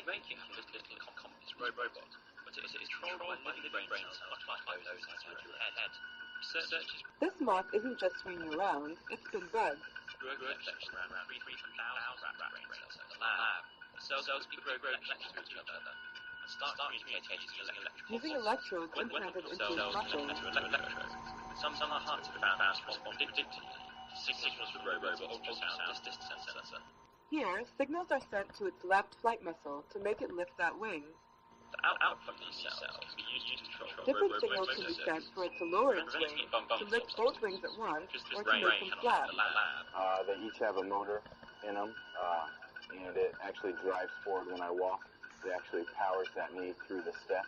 making this little complex robot, but it is controlled by living brain cells, much like those inside your head. Researchers... This moth isn't just swinging around, it's been bred. Grow collections around 3,000 brain cells in the lab. The cells grow collections to each other and start communicating using electrodes implanted into its muscles. Some are hard to found out respond predictably. Signals from robots or ultrasound distance sensor. Here, signals are sent to its left flight muscle to make it lift that wing. The output from these cells can be used to control different signals can be sent for it to lower its wing, to lift both wings at once, or to make them flat. They each have a motor in them, and it actually drives forward when I walk. It actually powers that knee through the step.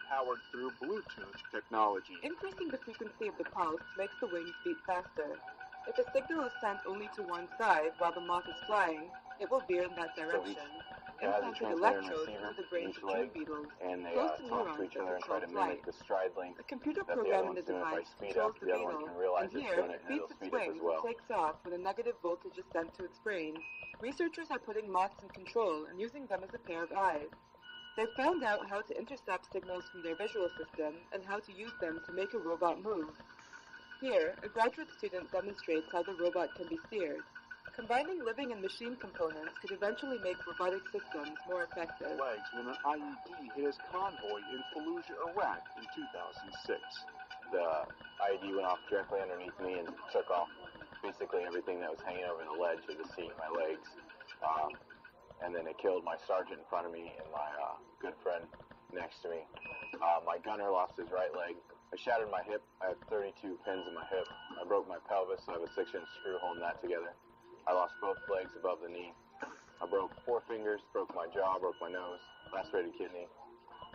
Powered through Bluetooth technology. Increasing the frequency of the pulse makes the wings beat faster. If a signal is sent only to one side while the moth is flying, it will veer in that direction. Implanted electrodes into the brains of tree beetles, and they close to talk to neurons each other that and try to control mimic flight. the stride length. A computer that the program other in the one's doing. If I device speed controls up, the the other one beetle, can realize and it's here doing it, it and beats it'll its speed up wings as well. and takes off when a negative voltage is sent to its brain. Researchers are putting moths in control and using them as a pair of eyes. They've found out how to intercept signals from their visual system and how to use them to make a robot move. Here, a graduate student demonstrates how the robot can be steered. Combining living and machine components could eventually make robotic systems more effective. Legs when an IED hit his convoy in Fallujah, Iraq in 2006. The IED went off directly underneath me and took off basically everything that was hanging over the ledge of the seat, my legs. And then it killed my sergeant in front of me and my good friend next to me. My gunner lost his right leg. I shattered my hip. I have 32 pins in my hip. I broke my pelvis, so I have a 6-inch screw holding that together. I lost both legs above the knee. I broke 4 fingers, broke my jaw, broke my nose, lacerated kidney.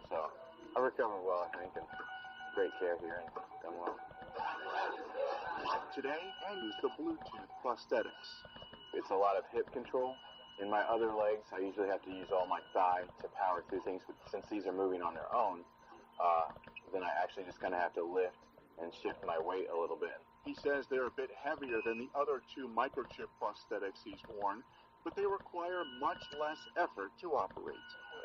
So I recovered well, I think, and great care here and done well. Today, I use the Bluetooth prosthetics. It's a lot of hip control. In my other legs, I usually have to use all my thigh to power through things, but since these are moving on their own, then I actually just kind of have to lift and shift my weight a little bit. He says they're a bit heavier than the other 2 microchip prosthetics he's worn, but they require much less effort to operate.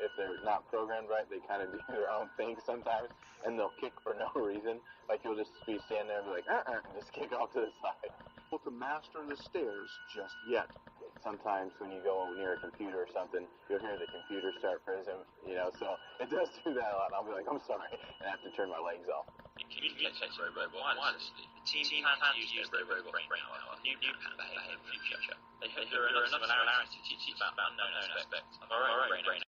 If they're not programmed right, they kind of do their own thing sometimes, and they'll kick for no reason. Like you'll just be standing there and be like, and just kick off to the side. Able to master the stairs just yet. Sometimes when you go near a computer or something, you'll hear the computer start frizzing, so it does do that a lot. And I'll be like, I'm sorry, and I have to turn my legs off. In communicating robot wirelessly, the team plan to use their robot brain power on new pattern behavior in the future. They hope there are enough similarities to teach about unknown aspects of our own brain.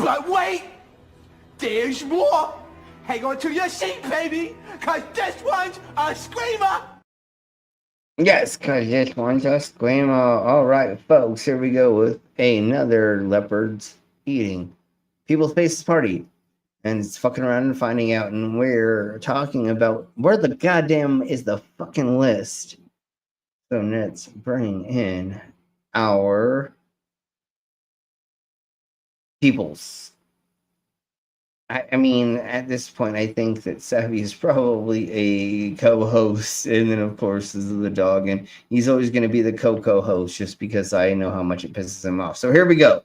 But wait, there's more. Hang on to your seat, baby, because this one's a screamer. Yes, because this one's a screamer. All right, folks, here we go with another Leopards eating People's Faces party. And it's fucking around and finding out, and we're talking about where the goddamn is the fucking list. So let's bring in our peoples. I mean, at this point, I think that Savvy is probably a co-host, and then of course is the dog, and he's always going to be the co-host just because I know how much it pisses him off. So here we go.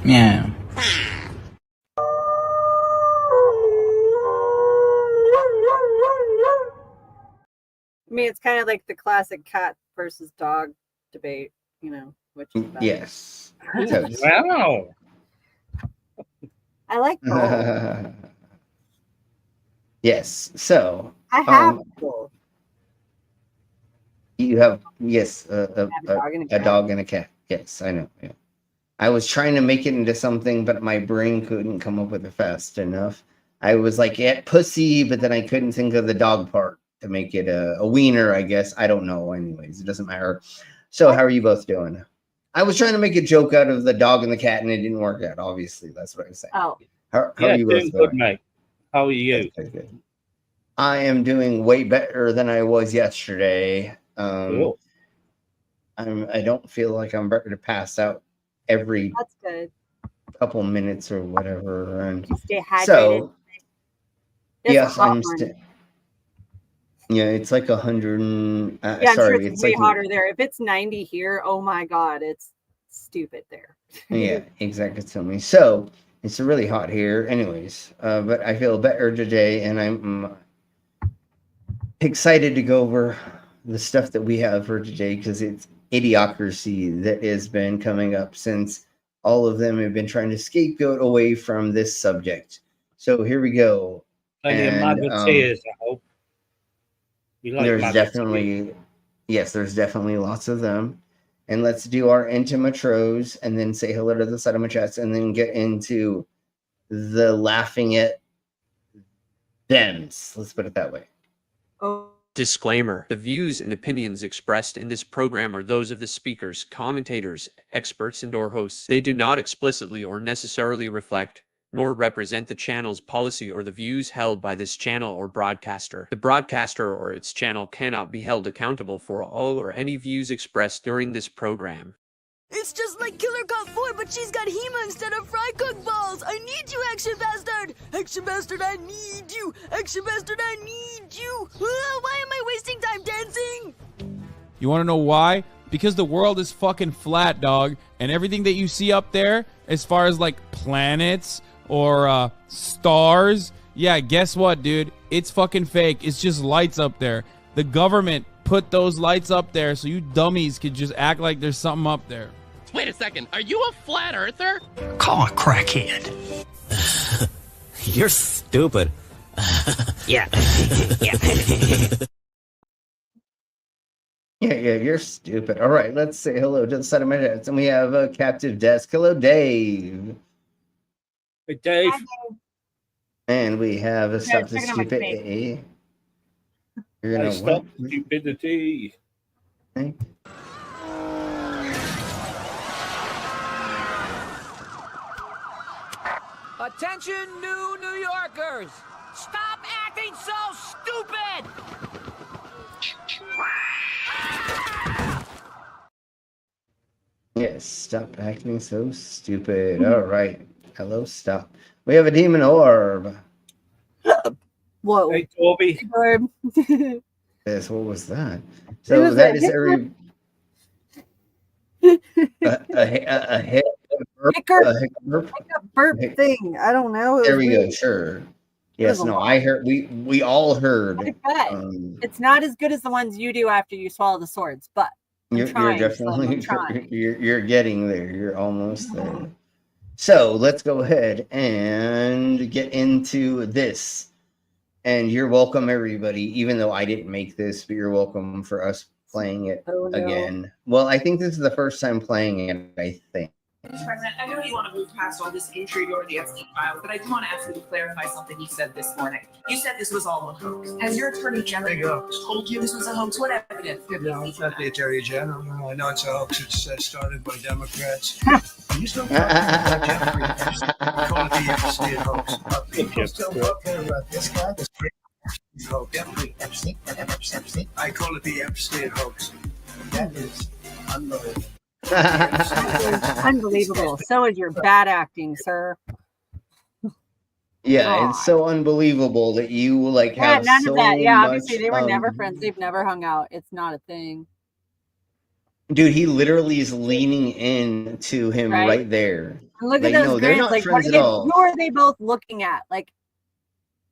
Meow. I mean, it's kind of like the classic cat versus dog debate, you know, which is better. Yes. Wow. I like both. Yes. So I have both. you have a dog and a cat. dog and a cat. Yes, I know. Yeah. I was trying to make it into something, but my brain couldn't come up with it fast enough. I was like, yeah, pussy, but then I couldn't think of the dog part to make it a wiener, I guess. I don't know. Anyways, it doesn't matter. So how are you both doing? I was trying to make a joke out of the dog and the cat, and it didn't work out. Obviously, that's what I was saying. Oh. How are you both good, doing? mate. How are you? Good. I am doing way better than I was yesterday. Cool. I don't feel like I'm ready to pass out every That's good. couple minutes or whatever. And You stay hydrated. so, It's yes, a hot I'm one. still. Yeah, it's like 100. Yeah, I'm sure it's way like hotter there. If it's 90 here, oh my God, it's stupid there. Yeah, exactly. Tell me. So it's really hot here, anyways. But I feel better today, and I'm excited to go over the stuff that we have for today because it's idiocracy that has been coming up since all of them have been trying to scapegoat away from this subject. So here we go. Plenty of mother tears, I hope. You like There's mother definitely, tears. yes, there's definitely lots of them. And let's do our intimatros and then say hello to the side of my chest and then get into the laughing at thems. Let's put it that way. Oh. Disclaimer: the views and opinions expressed in this program are those of the speakers, commentators, experts, and/or hosts. They do not explicitly or necessarily reflect nor represent the channel's policy or the views held by this channel or broadcaster. The broadcaster or its channel cannot be held accountable for all or any views expressed during this program. It's just like Killer Cop 4, but she's got Hema instead of fry cook balls. I need you, Action Bastard! Action Bastard, I need you! Action Bastard, I need you! Why am I wasting time dancing? You want to know why? Because the world is fucking flat, dog. And everything that you see up there, as far as like planets or stars, yeah, guess what, dude? It's fucking fake. It's just lights up there. The government put those lights up there so you dummies could just act like there's something up there. Wait a second, are you a flat earther? Call a crackhead. You're stupid. Yeah. Yeah, you're stupid. All right, let's say hello to the side of my head. And we have a captive desk. Hello, Dave. Hey, Dave. And we have a stop the stupid A. You're gonna stop stupidity. Okay. Attention, New Yorkers! Stop acting so stupid! Yes, stop acting so stupid. All right. Hello, stop. We have a demon orb. Whoa. Hey, Toby. Yes, what was that? So that is every a burp thing. I don't know. There we go. Sure. Yes. No. I heard. We all heard. It's not as good as the ones you do after you swallow the swords, but you're definitely you're getting there. You're almost there. So let's go ahead and get into this. And you're welcome, everybody. Even though I didn't make this, but you're welcome for us playing it Oh, no. again. Well, I think this is the first time playing it, I think. Mr. President, I know you want to move past all this intrigue over the Epstein files, but I do want to ask you to clarify something you said this morning. You said this was all a hoax. Has your attorney general told you this was a hoax? What evidence? No, it's not the attorney general. I know it's a hoax. It's started by Democrats. You still talking about Jeffrey Epstein? I call it the Epstein hoax. People still talking about this guy, this great hoax. Jeffrey Epstein. I call it the Epstein hoax. That is unbelievable. Unbelievable. So is your bad acting, sir. Yeah, God. it's so unbelievable that you like have none so of that. Yeah, much, obviously they were never friends. They've never hung out. It's not a thing. Dude, he literally is leaning in to him right there. And look Like, at those no, they're grins. not Like, friends at all. who are they both looking at? Like,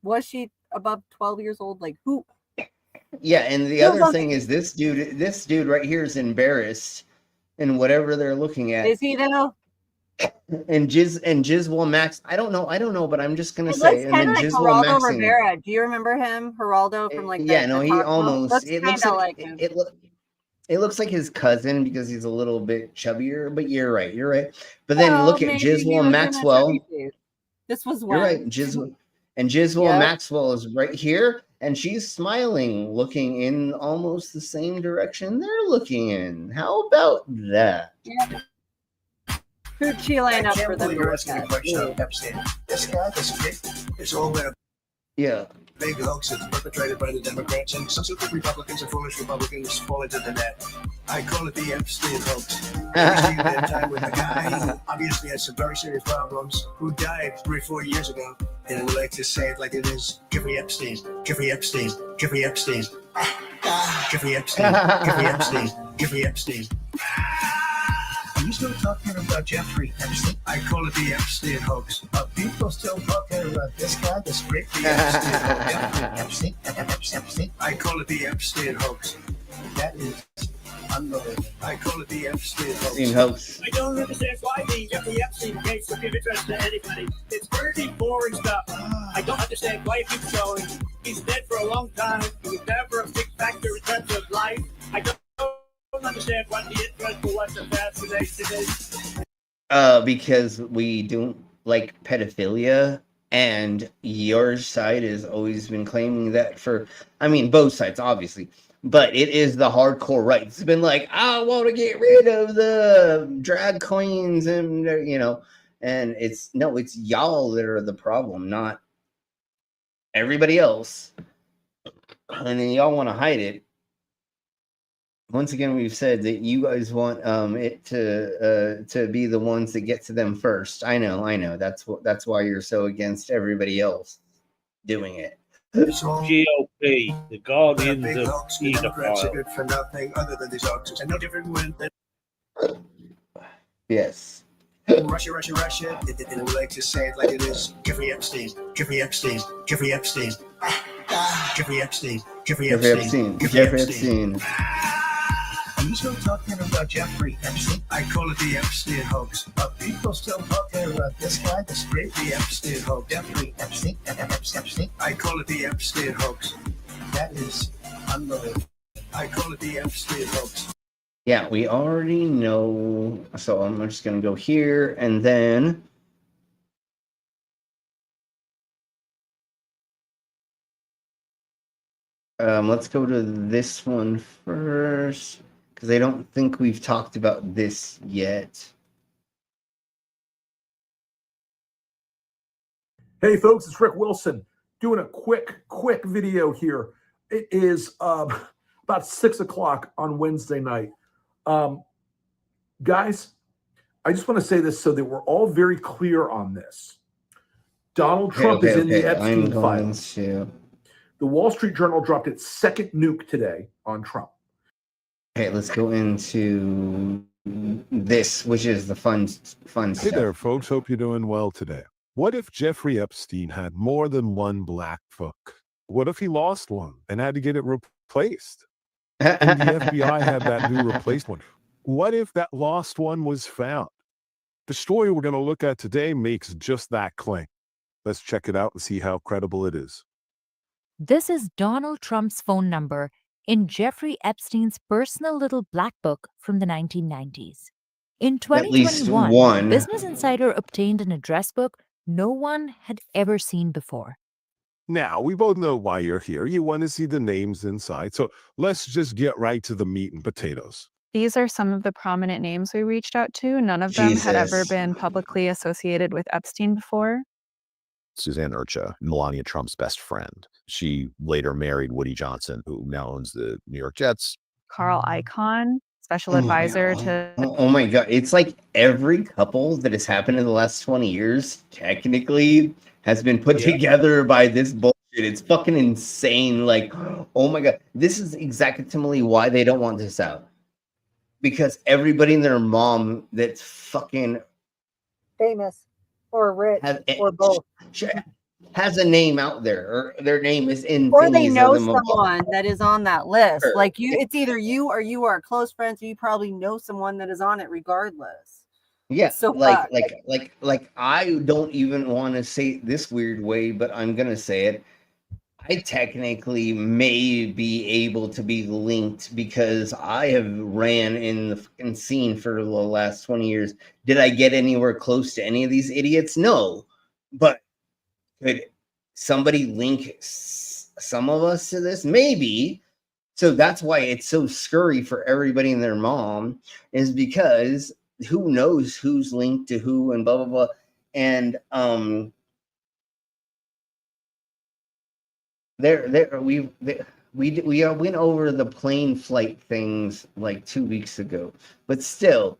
was she above 12 years old? Like, who? Yeah, and the other thing is this dude right here is embarrassed in whatever they're looking at. Is he though? And Jizwell Max, I don't know, but I'm just gonna It say, looks and kind then of like Jizwell Geraldo Maxing. Rivera. Do you remember him, Geraldo, from like Yeah, the no, he talk show? almost. Looks It kind looks of like him. it looks like his cousin because he's a little bit chubbier. But you're right. But then look at Jizwell Maxwell. This was when. You're right, Jizwell Maxwell is right here, and she's smiling, looking in almost the same direction they're looking in. How about that? Yeah. Who'd she line up for the This guy, this kid, it's all been a big hoax. It's perpetrated by the Democrats, and some stupid Republicans and foolish Republicans fall into the net. I call it the Epstein hoax. I see that time with a guy who obviously has some very serious problems, who died 3-4 years ago. And I would like to say it like it is. Jeffrey Epstein, Jeffrey Epstein, Jeffrey Epstein. Jeffrey Epstein, Jeffrey Epstein, Jeffrey Epstein. Are you still talking about Jeffrey Epstein? I call it the Epstein hoax. Are people still talking about this guy, this great the Epstein hoax? Epstein. I call it the Epstein hoax. That is unbelievable. I call it the Epstein hoax. I don't understand why the Jeffrey Epstein case would give interest to anybody. It's pretty boring stuff. I don't understand why it keeps going. He's dead for a long time. He was never a big factor in terms of life. I don't understand what the interest for what the fascination is. Because we don't like pedophilia, and your side has always been claiming that both sides, obviously, but it is the hardcore right. It's been like, I want to get rid of the drag queens, and and it's y'all that are the problem, not everybody else. And then y'all want to hide it. Once again, we've said that you guys want it to be the ones that get to them first. I know. That's why you're so against everybody else doing it. GOP, the guardians of Democrats are good for nothing other than these hoaxes, and no different when. Yes. Russia. And I would like to say it like it is. Jeffrey Epstein, Jeffrey Epstein, Jeffrey Epstein, Jeffrey Epstein, Jeffrey Epstein, Jeffrey Epstein. Are you still talking about Jeffrey Epstein? I call it the Epstein hoax. Are people still talking about this guy, this great the Epstein hoax? Jeffrey Epstein, Epstein. I call it the Epstein hoax. That is unbelievable. I call it the Epstein hoax. Yeah, we already know. So I'm just going to go here and then. Let's go to this one first, because I don't think we've talked about this yet. Hey folks, it's Rick Wilson doing a quick video here. It is about 6 o'clock on Wednesday night. Guys, I just want to say this so that we're all very clear on this. Donald Trump is in the Epstein files. The Wall Street Journal dropped its second nuke today on Trump. Okay, let's go into this, which is the fun stuff. Hey there, folks. Hope you're doing well today. What if Jeffrey Epstein had more than one black book? What if he lost one and had to get it replaced? And the FBI had that new replaced one. What if that lost one was found? The story we're going to look at today makes just that claim. Let's check it out and see how credible it is. This is Donald Trump's phone number in Jeffrey Epstein's personal little black book from the 1990s. In At least 2021, one. Business Insider obtained an address book no one had ever seen before. Now, we both know why you're here. You want to see the names inside. So let's just get right to the meat and potatoes. These are some of the prominent names we reached out to. None of them had ever Jesus. been publicly associated with Epstein before. Suzanne Urcha, Melania Trump's best friend. She later married Woody Johnson, who now owns the New York Jets. Carl Icahn, special advisor to... Oh my God. It's like every couple that has happened in the last 20 years technically has been put together by this bullshit. It's fucking insane. Like, oh my God. This is exactly why they don't want this out. Because everybody and their mom that's fucking famous or rich or both has a name out there, or their name is in, or they know someone that is on that list. Like you, it's either you or you are close friends, or you probably know someone that is on it regardless. Yeah, so like I don't even want to say it this weird way, but I'm gonna say it. I technically may be able to be linked because I have ran in the fucking scene for the last 20 years. Did I get anywhere close to any of these idiots? No. But could somebody link some of us to this? Maybe. So that's why it's so scurry for everybody and their mom, is because who knows who's linked to who and blah, blah, blah. And, we went over the plane flight things like 2 weeks ago, but still,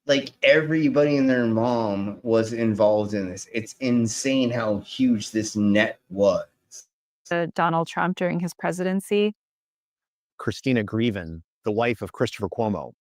like, everybody and their mom was involved in this. It's insane how huge this net was. Donald Trump during his presidency. Christina Grieven, the wife of Christopher Cuomo.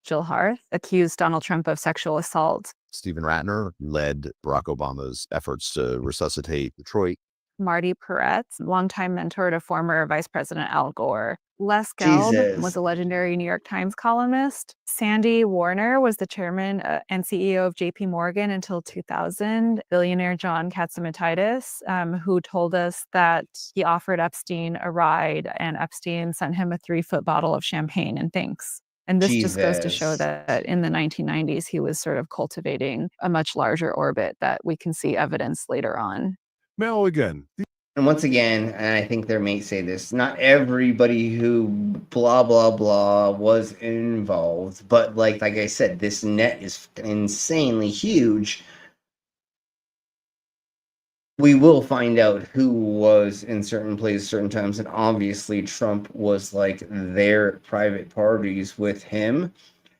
Jill Harth accused Donald Trump of sexual assault. Stephen Ratner led Barack Obama's efforts to resuscitate Detroit. Marty Peretz, longtime mentor to former Vice President Al Gore. Les Gelb was a legendary New York Times columnist. Sandy Warner was the chairman and CEO of JP Morgan until 2000. Billionaire John Katzimatidis, who told us that he offered Epstein a ride and Epstein sent him a 3-foot bottle of champagne and thanks. And this just goes to show that in the 1990s, he was sort of cultivating a much larger orbit that we can see evidence later on. Now again. And once again, and I think there may say this, not everybody who blah, blah, blah was involved. But like I said, this net is insanely huge. We will find out who was in certain places, certain times. And obviously Trump was like their private parties with him.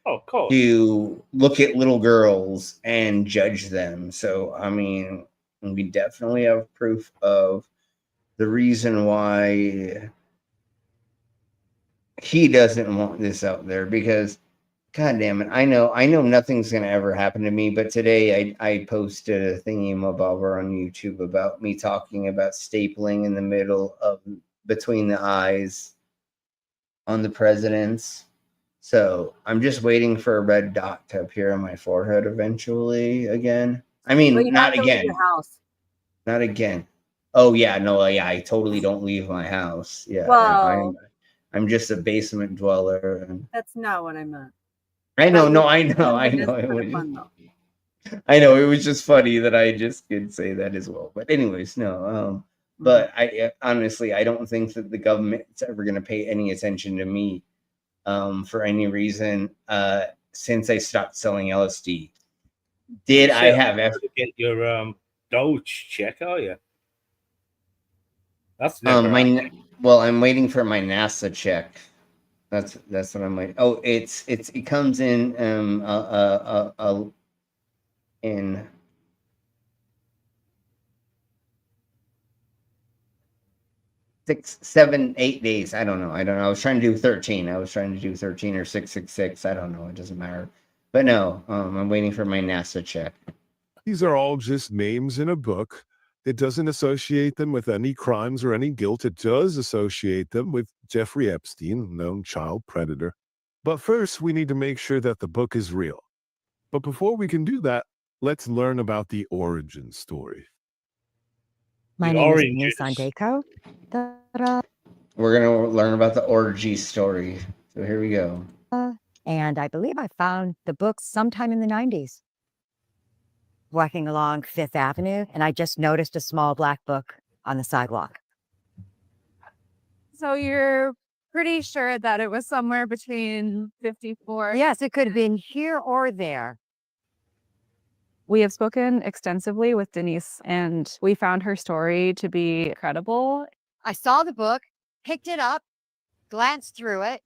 Oh, cool. To look at little girls and judge them. So, I mean, we definitely have proof of the reason why he doesn't want this out there, because God damn it, I know nothing's gonna ever happen to me, but today I posted a thingy-mabobber on YouTube about me talking about stapling in the middle of between the eyes on the presidents. So I'm just waiting for a red dot to appear on my forehead eventually again. I mean, not again. Not again. Oh yeah, no, yeah, I totally don't leave my house. Yeah, well, I'm just a basement dweller. And that's not what I meant. I know, no, I know. It was fun, I know it was just funny that I just could say that as well. But anyways, no. But I honestly, I don't think that the government's ever going to pay any attention to me, for any reason, since I stopped selling LSD. Did I have to get your Doge check? Are you? That's never well, I'm waiting for my NASA check. That's what I'm waiting. Oh, it comes in in 6, 7, 8 days. I don't know. I was trying to do 13. I was trying to do 13 or 666. I don't know. It doesn't matter. But no, I'm waiting for my NASA check. These are all just names in a book. It doesn't associate them with any crimes or any guilt. It does associate them with Jeffrey Epstein, known child predator. But first, we need to make sure that the book is real. But before we can do that, let's learn about the origin story. My name is Nia Sandeko. We're gonna learn about the orgy story. So here we go. And I believe I found the book sometime in the 90s. Walking along Fifth Avenue, and I just noticed a small black book on the sidewalk. So you're pretty sure that it was somewhere between 54? Yes, it could have been here or there. We have spoken extensively with Denise, and we found her story to be credible. I saw the book, picked it up, glanced through it.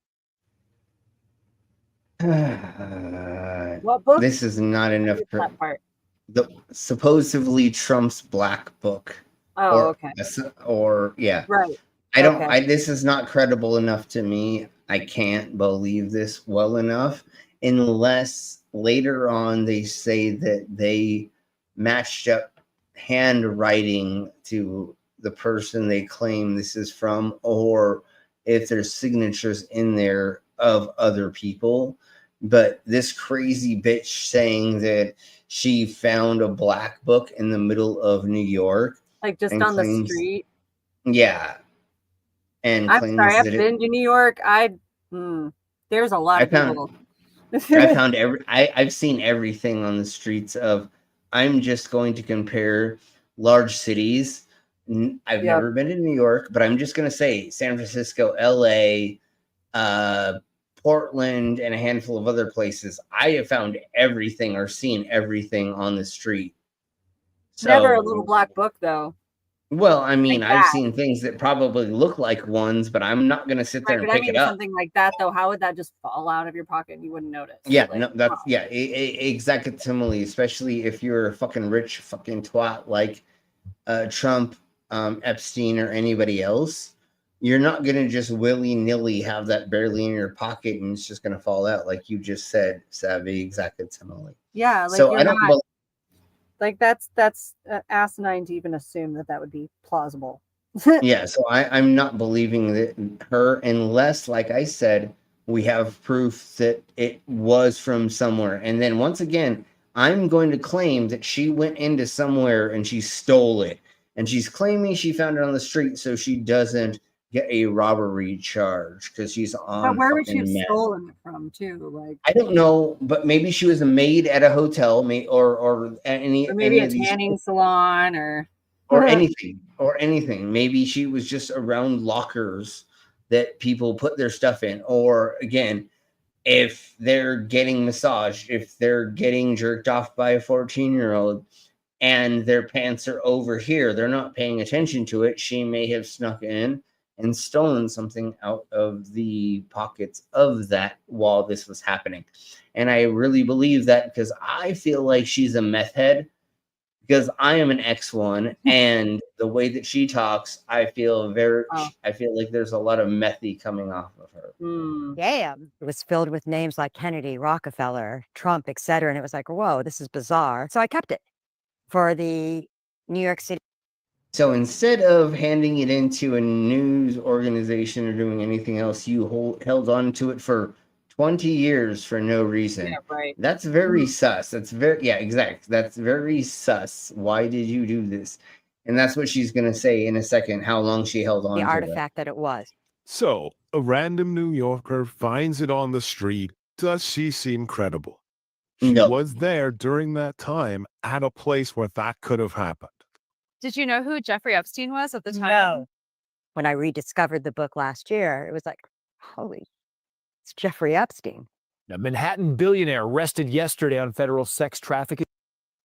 What book? This is not enough for that part. the supposedly Trump's black book. Oh, okay. Or yeah. Right. I don't. Okay. This is not credible enough to me. I can't believe this well enough unless later on they say that they matched up handwriting to the person they claim this is from, or if there's signatures in there of other people. But this crazy bitch saying that she found a black book in the middle of New York, like just on the street. Yeah. And I'm sorry, I've been to New York. There's a lot of people. I've seen everything on the streets of. I'm just going to compare large cities. I've never been to New York, but I'm just going to say San Francisco, LA, Portland, and a handful of other places. I have found everything or seen everything on the street. So, never a little black book, though. Well, I mean, like I've seen things that probably look like ones, but I'm not going to sit there and pick it up. Something like that, though, how would that just fall out of your pocket and you wouldn't notice? Yeah, like, no, that's exactly. Especially if you're a fucking rich fucking twat like Trump, Epstein, or anybody else. You're not going to just willy-nilly have that barely in your pocket and it's just going to fall out, like you just said, Savvy. Exactly, yeah. Like so I don't. Like that's asinine to even assume that would be plausible. Yeah, so I'm not believing that her unless, like I said, we have proof that it was from somewhere. And then once again, I'm going to claim that she went into somewhere and she stole it. And she's claiming she found it on the street so she doesn't get a robbery charge because she's on. But where would she have stolen it from, too? Like I don't know, but maybe she was a maid at a hotel, or maybe a tanning salon, or anything. Maybe she was just around lockers that people put their stuff in, or again, if they're getting massaged, if they're getting jerked off by a 14-year-old. And their pants are over here, they're not paying attention to it. She may have snuck in and stolen something out of the pockets of that while this was happening. And I really believe that because I feel like she's a meth head because I am an X1 and the way that she talks, I feel like there's a lot of methy coming off of her. Damn. It was filled with names like Kennedy, Rockefeller, Trump, etc. And it was like, whoa, this is bizarre. So I kept it for the New York City. So instead of handing it into a news organization or doing anything else, you held on to it for 20 years for no reason. Yeah, right. That's very sus. That's very sus. Why did you do this? And that's what she's going to say in a second, how long she held on to it. The artifact that it was. So, a random New Yorker finds it on the street. Does she seem credible? She was there during that time at a place where that could have happened. Did you know who Jeffrey Epstein was at the time? No. When I rediscovered the book last year, it was like, holy, it's Jeffrey Epstein. A Manhattan billionaire arrested yesterday on federal sex trafficking.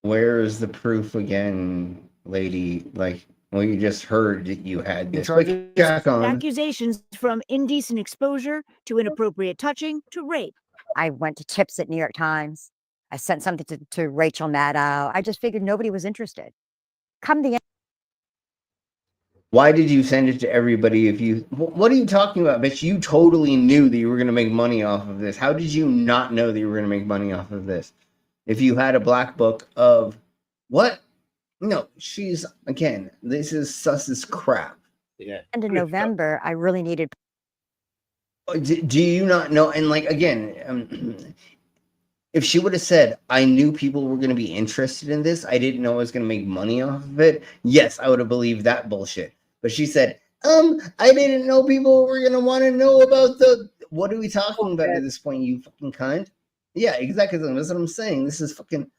Where is the proof again, lady? Like, well, you just heard that you had this. Accusations from indecent exposure to inappropriate touching to rape. I went to tips at New York Times. I sent something to Rachel Maddow. I just figured nobody was interested. Come the end. Why did you send it to everybody if you... What are you talking about, bitch? You totally knew that you were going to make money off of this. How did you not know that you were going to make money off of this? If you had a black book of... What? No, she's... Again, this is sus as crap. Yeah. And in November, I really needed... Do you not know? And like, again... if she would have said, I knew people were going to be interested in this, I didn't know I was going to make money off of it, yes, I would have believed that bullshit. But she said, I didn't know people were gonna want to know about the. What are we talking about at this point? You fucking cunt. Yeah, exactly. That's what I'm saying. This is fucking.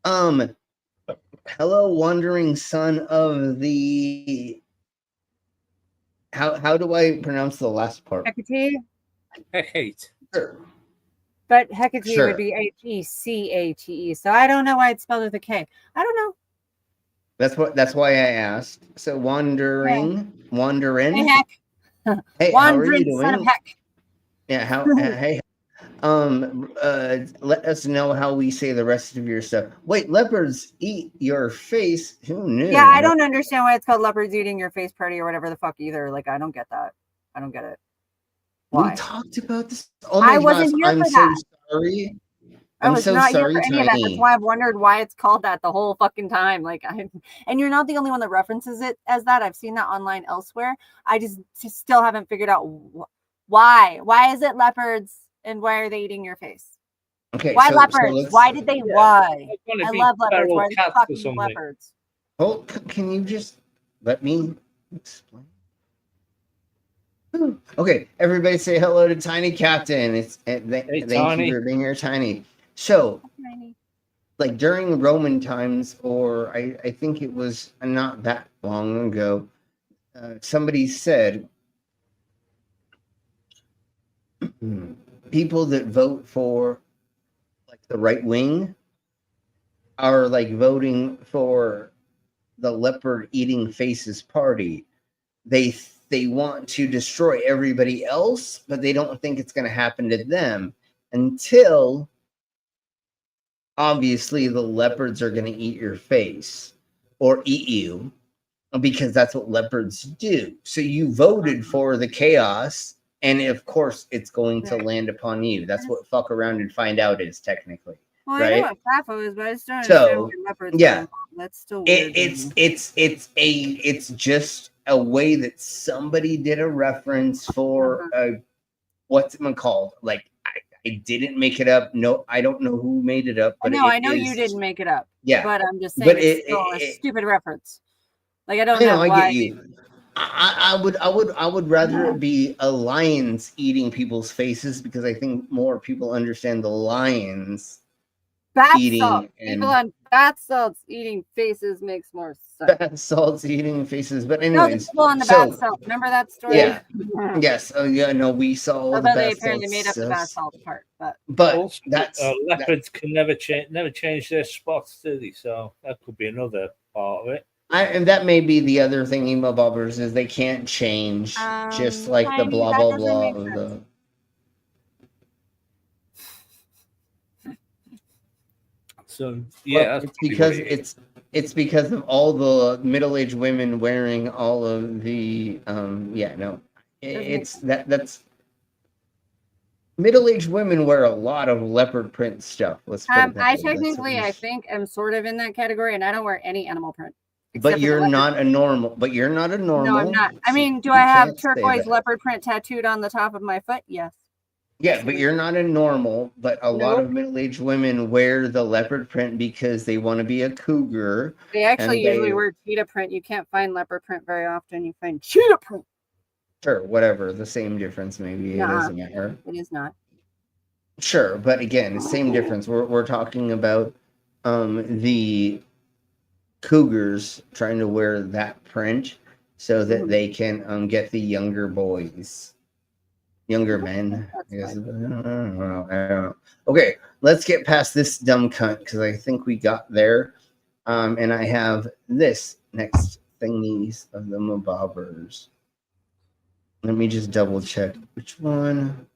Hello, wandering son of the. How do I pronounce the last part? Hecate. Hate. Sure. But Hecate Sure. would be Hecate. So I don't know why it's spelled with a K. I don't know. That's why I asked. So wandering. Hey, heck. Hey, how are you doing? Son of heck. Yeah, how hey. Let us know how we say the rest of your stuff. Wait, leopards eat your face? Who knew? Yeah, I don't understand why it's called leopards eating your face party or whatever the fuck either. Like, I don't get that. I don't get it. Why? We talked about this. Oh my I wasn't gosh, here I'm for so that. sorry. I was so not sorry, here for any of that. That's Tiny. why I've wondered why it's called that the whole fucking time. Like, and you're not the only one that references it as that. I've seen that online elsewhere. I just still haven't figured out why. Why is it leopards and why are they eating your face? Okay, why so leopards? Why did they? Why? I love leopards. Why are they fucking leopards? Oh, can you just let me explain? Okay, everybody say hello to Tiny Captain. Thank you for being here, Tiny. So, like during Roman times, or I think it was not that long ago, somebody said people that vote for like the right wing are like voting for the leopard eating faces party. They want to destroy everybody else, but they don't think it's going to happen to them until obviously the leopards are going to eat your face or eat you because that's what leopards do. So you voted for the chaos, and of course it's going to land upon you. That's what fuck around and find out is technically. Well, right? I know what FAFO is, but I still don't understand why leopards are involved. That's still weird. It's just a way that somebody did a reference for what's it called? Like I didn't make it up. No, I don't know who made it up. But I know you didn't make it up. Yeah, but I'm just saying it's still a stupid reference. Like I don't know why. I get you. I would rather it be a lion's eating people's faces because I think more people understand the lions eating People on bath salts eating faces makes more sense. Bath salts eating faces, but anyways, no, the people on the bath salt. Remember that story? Yeah. Yes. Oh yeah. No, we saw all the Although bath they apparently made up the bath salts. salt part, but also, that's leopards can never change their spots, do they? So that could be another part of it. And that may be the other thing, emo bobbers, is they can't change, just like the blah blah blah of the. So yeah, well, it's because of all the middle-aged women wearing all of the that's middle-aged women wear a lot of leopard print stuff. Let's put it that I way. technically I think am sort of in that category, and I don't wear any animal print. But you're not a normal. But you're not a normal. No, I'm not. I mean, do I have turquoise leopard print tattooed on the top of my foot? Yes. Yeah, but you're not a normal. But a lot of middle-aged women wear the leopard print because they want to be a cougar. They actually usually wear cheetah print. You can't find leopard print very often. You find cheetah print. Sure, whatever. The same difference, maybe. It doesn't matter. It is not. Sure, but again, the same difference. We're talking about the cougars trying to wear that print so that they can get the younger boys, younger men. I guess. I don't know. Okay, let's get past this dumb cunt because I think we got there. And I have this next thingies of the mobobbers. Let me just double check which one.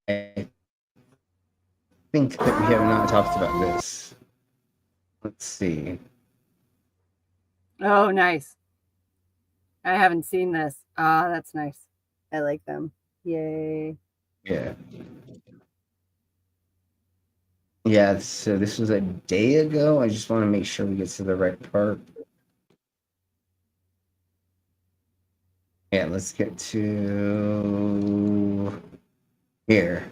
I think that we have not talked about this. Let's see. Oh, nice. I haven't seen this. Ah, that's nice. I like them. Yay. Yeah. Yeah, so this was a day ago. I just want to make sure we get to the right part. Yeah, let's get to Here.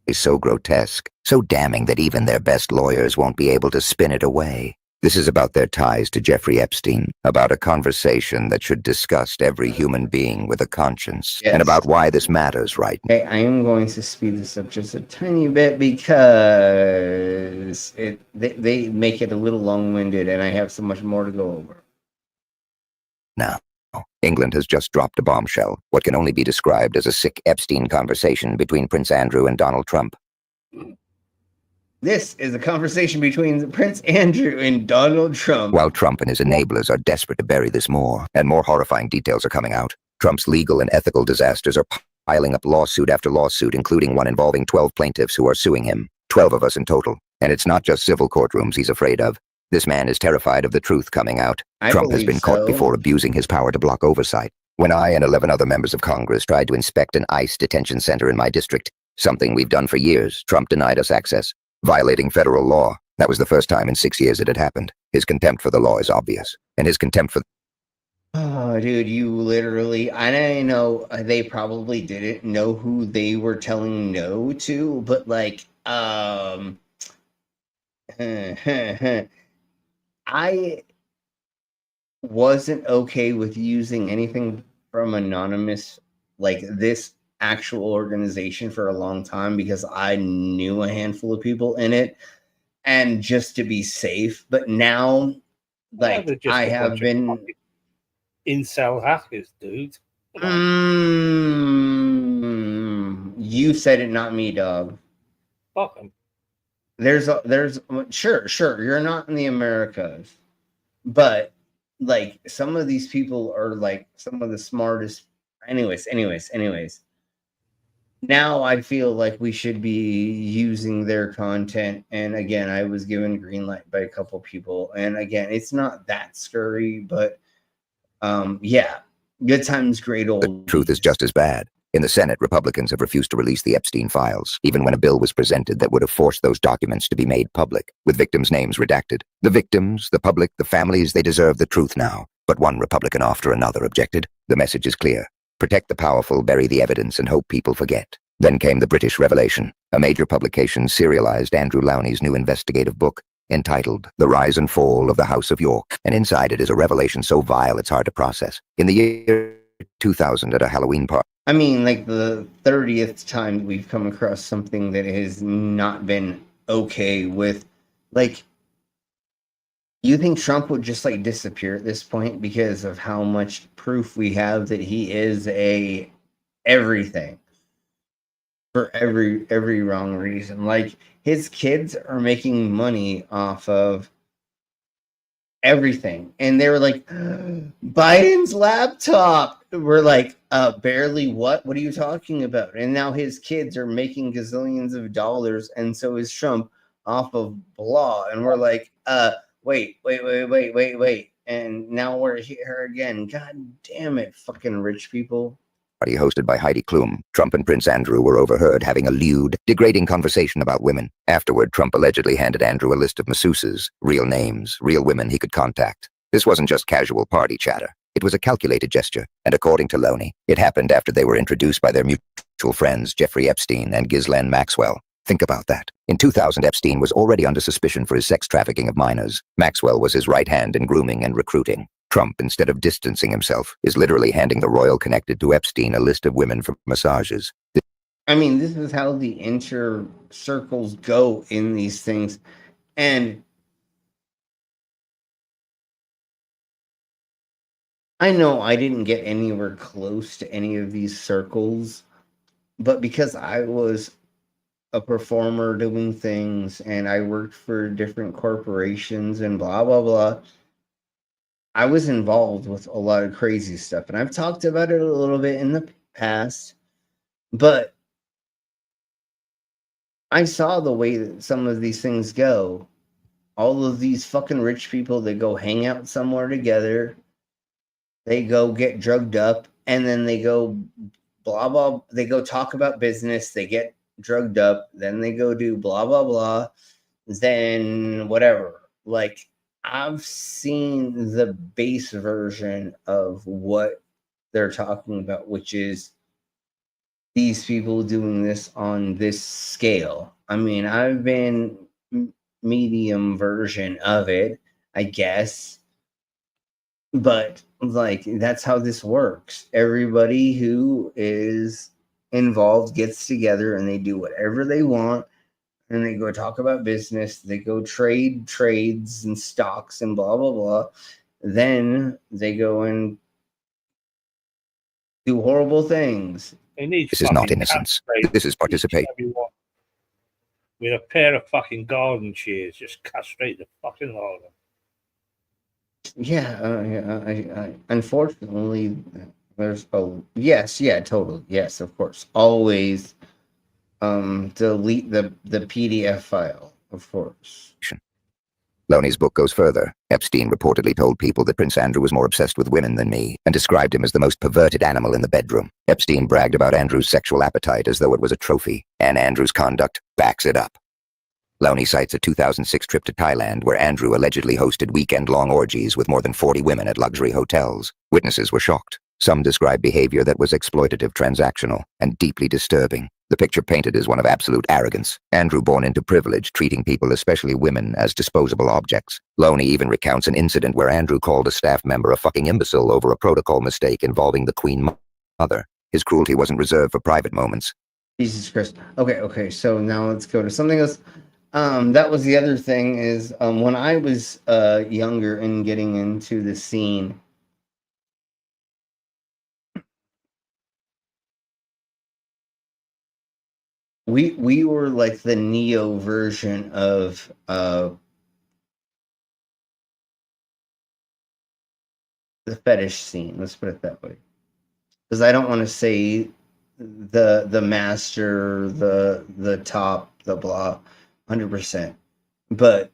Is so grotesque, so damning that even their best lawyers won't be able to spin it away. This is about their ties to Jeffrey Epstein, about a conversation that should disgust every human being with a conscience, and about why this matters right now. Okay, I am going to speed this up just a tiny bit because they make it a little long-winded, and I have so much more to go over. Now, England has just dropped a bombshell, what can only be described as a sick Epstein conversation between Prince Andrew and Donald Trump. This is a conversation between Prince Andrew and Donald Trump. While Trump and his enablers are desperate to bury this more, and more horrifying details are coming out, Trump's legal and ethical disasters are piling up lawsuit after lawsuit, including one involving 12 plaintiffs who are suing him. 12 of us in total. And it's not just civil courtrooms he's afraid of. This man is terrified of the truth coming out. Trump has been caught before abusing his power to block oversight. When I and 11 other members of Congress tried to inspect an ICE detention center in my district, something we've done for years, Trump denied us access, violating federal law. That was the first time in 6 years it had happened. His contempt for the law is obvious, and his contempt for... Oh, dude, you literally... I know they probably didn't know who they were telling no to, but like, I wasn't okay with using anything from anonymous, like this actual organization, for a long time because I knew a handful of people in it, and just to be safe. But now, like, I have been incel hackers, dude. You said it, not me, dog. Fuck 'em. There's sure you're not in the Americas, but like some of these people are like some of the smartest. Anyways, now I feel like we should be using their content. And again, I was given green light by a couple people, and again, it's not that scary, but yeah, good times, great old. The truth is just as bad. In the Senate, Republicans have refused to release the Epstein files, even when a bill was presented that would have forced those documents to be made public, with victims' names redacted. The victims, the public, the families, they deserve the truth now. But one Republican after another objected. The message is clear. Protect the powerful, bury the evidence, and hope people forget. Then came the British Revelation. A major publication serialized Andrew Lowney's new investigative book, entitled The Rise and Fall of the House of York. And inside it is a revelation so vile it's hard to process. In the year 2000 at a Halloween party. I mean, like the 30th time we've come across something that has not been okay with, like, you think Trump would just like disappear at this point because of how much proof we have that he is a everything for every wrong reason. Like, his kids are making money off of everything, and they were like, Biden's laptop. We're like, barely what are you talking about? And now his kids are making gazillions of dollars, and so is Trump off of blah. And we're like, wait, and now we're here again. God damn it, fucking rich people. Party hosted by Heidi Klum. Trump and Prince Andrew were overheard having a lewd, degrading conversation about women. Afterward, Trump allegedly handed Andrew a list of masseuses, real names, real women he could contact. This wasn't just casual party chatter. It was a calculated gesture, and according to Lowney, it happened after they were introduced by their mutual friends Jeffrey Epstein and Ghislaine Maxwell. Think about that. In 2000, Epstein was already under suspicion for his sex trafficking of minors. Maxwell was his right hand in grooming and recruiting. Trump, instead of distancing himself, is literally handing the royal connected to Epstein a list of women for massages. I mean, this is how the inner circles go in these things. And I know I didn't get anywhere close to any of these circles, but because I was a performer doing things and I worked for different corporations and blah, blah, blah, I was involved with a lot of crazy stuff. And I've talked about it a little bit in the past, but I saw the way that some of these things go. All of these fucking rich people that go hang out somewhere together, they go get drugged up, and then they go blah, blah, they go talk about business, they get drugged up, then they go do blah, blah, blah, then whatever. Like, I've seen the base version of what they're talking about, which is these people doing this on this scale. I mean, I've been medium version of it, I guess, but like that's how this works. Everybody who is involved gets together and they do whatever they want, and they go talk about business, they go trade trades and stocks and blah blah blah. Then they go and do horrible things. This is not innocence. This is participation. With a pair of fucking garden shears, just castrate the fucking lot of them. Yeah, unfortunately, there's totally, yes, of course, always delete the PDF file, of course. Loney's book goes further. Epstein reportedly told people that Prince Andrew was more obsessed with women than me, and described him as the most perverted animal in the bedroom. Epstein bragged about Andrew's sexual appetite as though it was a trophy, and Andrew's conduct backs it up. Loney cites a 2006 trip to Thailand where Andrew allegedly hosted weekend-long orgies with more than 40 women at luxury hotels. Witnesses were shocked. Some described behavior that was exploitative, transactional, and deeply disturbing. The picture painted is one of absolute arrogance. Andrew born into privilege, treating people, especially women, as disposable objects. Loney even recounts an incident where Andrew called a staff member a fucking imbecile over a protocol mistake involving the Queen Mother. His cruelty wasn't reserved for private moments. Jesus Christ. Okay, so now let's go to something else. That was the other thing is when I was younger and getting into the scene, we were like the neo version of the fetish scene. Let's put it that way, because I don't want to say the master, the top, the blah, 100%, but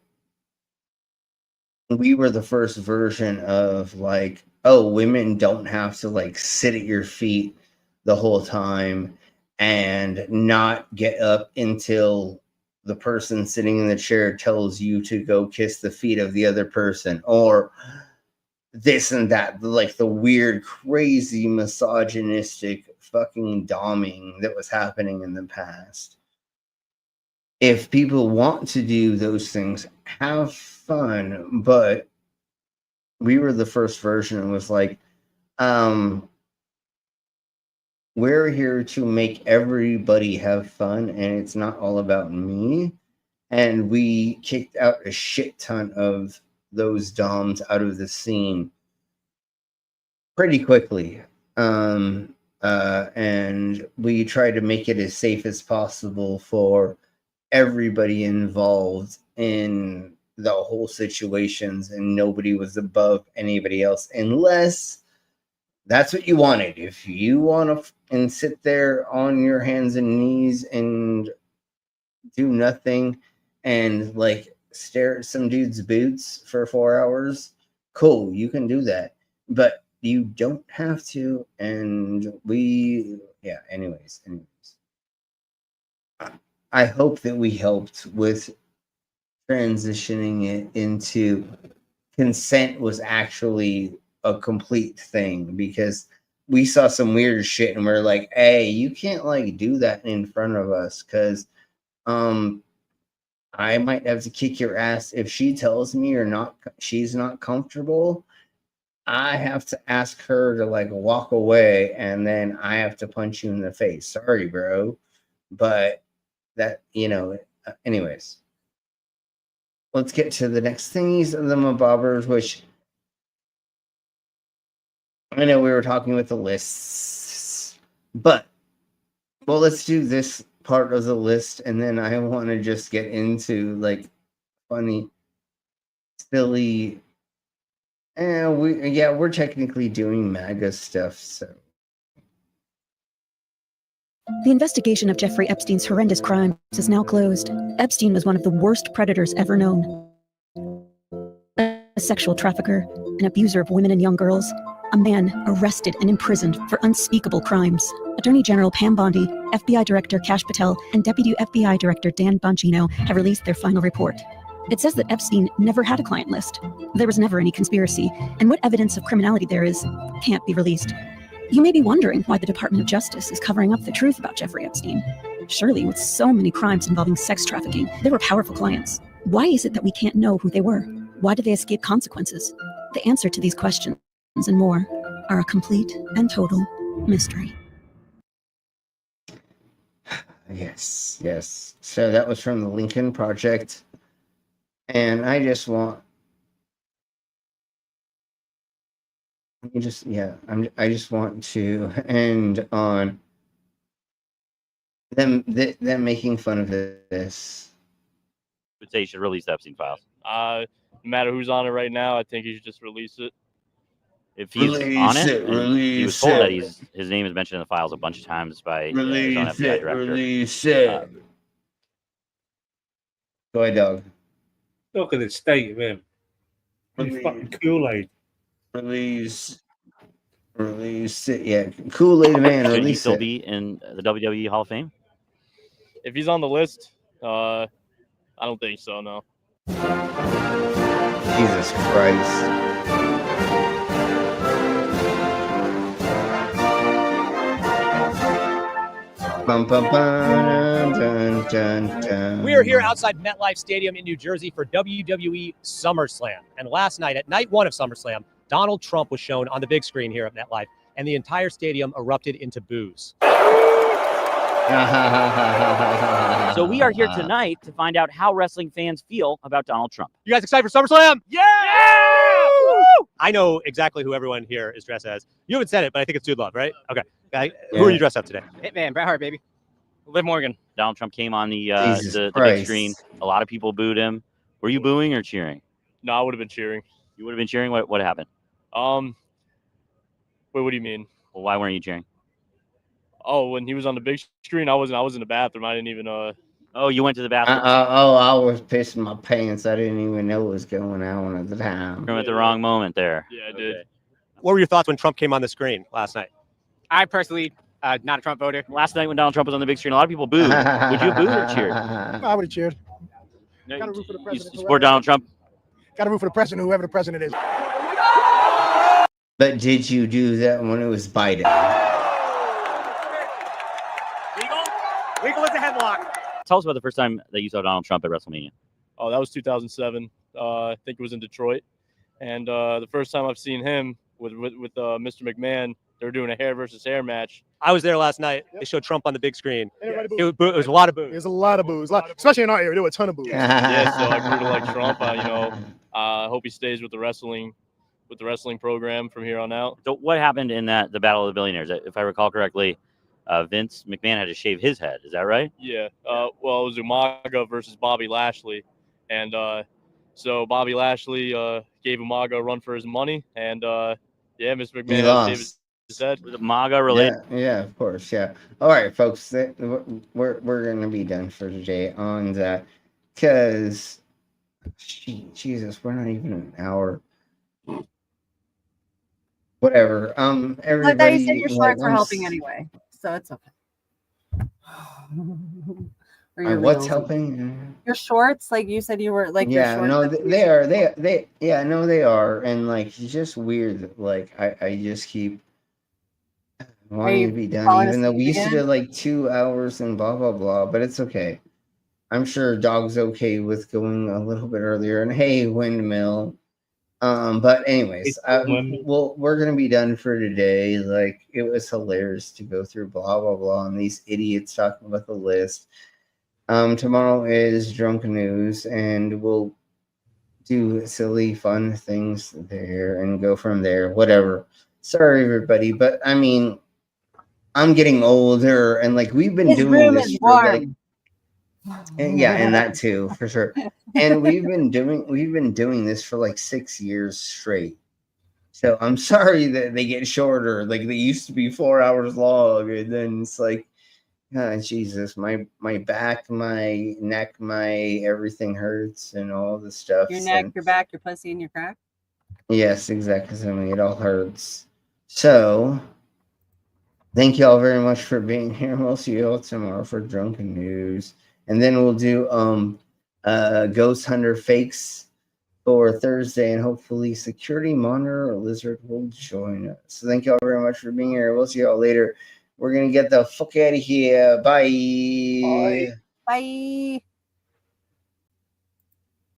we were the first version of like, oh, women don't have to like sit at your feet the whole time and not get up until the person sitting in the chair tells you to go kiss the feet of the other person, or this and that, like the weird, crazy, misogynistic fucking doming that was happening in the past. If people want to do those things, have fun, but we were the first version. It was like, we're here to make everybody have fun, and it's not all about me. And we kicked out a shit ton of those doms out of the scene pretty quickly. And we tried to make it as safe as possible for everybody involved in the whole situations, and nobody was above anybody else, unless that's what you wanted. If you want to and sit there on your hands and knees and do nothing and like stare at some dude's boots for 4 hours, cool, you can do that, but you don't have to. And anyways, I hope that we helped with transitioning it into consent was actually a complete thing, because we saw some weird shit and we're like, hey, you can't like do that in front of us, because I might have to kick your ass if she tells me she's not comfortable. I have to ask her to like walk away, and then I have to punch you in the face. Sorry, bro, but that, anyways, let's get to the next thingies of the mabobbers, which I know we were talking with the lists, but let's do this part of the list, and then I want to just get into like funny, silly, and we're technically doing MAGA stuff, so. The investigation of Jeffrey Epstein's horrendous crimes is now closed. Epstein was one of the worst predators ever known. A sexual trafficker, an abuser of women and young girls, a man arrested and imprisoned for unspeakable crimes. Attorney General Pam Bondi, FBI Director Kash Patel, and Deputy FBI Director Dan Bongino have released their final report. It says that Epstein never had a client list. There was never any conspiracy, and what evidence of criminality there is can't be released. You may be wondering why the Department of Justice is covering up the truth about Jeffrey Epstein. Surely, with so many crimes involving sex trafficking, they were powerful clients. Why is it that we can't know who they were? Why did they escape consequences? The answer to these questions and more are a complete and total mystery. Yes, yes. So that was from the Lincoln Project. And I just want I just want to end on them making fun of this. I would say you should release the Epstein files. No matter who's on it right now, I think you should just release it. If he's on it, and he was told that his name is mentioned in the files a bunch of times by his own FBI director. Release it. Go ahead, dog. Look at the state of him. He's fucking Kool-Aid. Release it. Yeah, Kool-Aid man. Should he Release still it. be in the WWE Hall of Fame? If he's on the list, I don't think so. No. Jesus Christ. Bum, bum, bum, dun, dun, dun. We are here outside MetLife Stadium in New Jersey for WWE SummerSlam. And last night, at night one of SummerSlam, Donald Trump was shown on the big screen here at MetLife, and the entire stadium erupted into boos. So we are here tonight to find out how wrestling fans feel about Donald Trump. You guys excited for SummerSlam? Yeah! Woo! I know exactly who everyone here is dressed as. You haven't said it, but I think it's Dude Love, right? Okay. Who are you dressed up today? Hitman, Bret Hart, baby. Liv Morgan. Donald Trump came on the big screen. A lot of people booed him. Were you booing or cheering? No, I would have been cheering. You would have been cheering? What happened? Wait, what do you mean? Well, why weren't you cheering? Oh, when he was on the big screen, I was in the bathroom. I didn't even Oh, you went to the bathroom? I was pissing my pants. I didn't even know what was going on at the time. You're at the wrong moment there. Yeah, I did. What were your thoughts when Trump came on the screen last night? I personally, not a Trump voter. Last night when Donald Trump was on the big screen, a lot of people booed. Would you have booed or cheered? I would have cheered. No, Got to root for the president. You support Donald Trump? Got to root for the president, whoever the president is. But did you do that when it was Biden? Legal as a headlock. Tell us about the first time that you saw Donald Trump at WrestleMania. Oh, that was 2007. I think it was in Detroit. And the first time I've seen him with Mr. McMahon, they were doing a hair versus hair match. I was there last night. They showed Trump on the big screen. It was a lot of boos. There's a lot of boos, especially in our area. There were a ton of boos. Yeah, so I grew to like Trump. I hope he stays with the wrestling program from here on out. So what happened in the Battle of the Billionaires? If I recall correctly, Vince McMahon had to shave his head. Is that right? Yeah. Well, it was Umaga versus Bobby Lashley. And so Bobby Lashley gave Umaga a run for his money. And Mr. McMahon had to shave his head. Was it MAGA related? Yeah, of course. Yeah. All right, folks. We're going to be done for today on that. Because, Jesus, we're not even an hour. Whatever. Everybody. I thought you said your shorts were helping anyway, so it's okay. What's helping? Your shorts, like you said, you were like. Yeah, your no, shorts they are. They are, and like it's just weird. That, like I just keep wanting to be done, even though we used to do like 2 hours and blah blah blah. But it's okay. I'm sure Dog's okay with going a little bit earlier. And hey, Windmill. But anyways, we're gonna be done for today. Like it was hilarious to go through blah blah blah and these idiots talking about the list. Tomorrow is Drunken News, and we'll do silly, fun things there and go from there. Whatever. Sorry, everybody, but I mean, I'm getting older, and like we've been doing this for like. And that too, for sure. And we've been doing this for like 6 years straight. So I'm sorry that they get shorter. Like they used to be 4 hours long, and then it's like, Jesus, my back, my neck, my everything hurts, and all the stuff. Your neck, your back, your pussy, and your crack. Yes, exactly. I mean, it all hurts. So, thank you all very much for being here. We'll see you all tomorrow for Drunken News. And then we'll do Ghost Hunter fakes for Thursday, and hopefully Security Monitor or Lizard will join us. So thank y'all very much for being here. We'll see y'all later. We're gonna get the fuck out of here. Bye. Bye.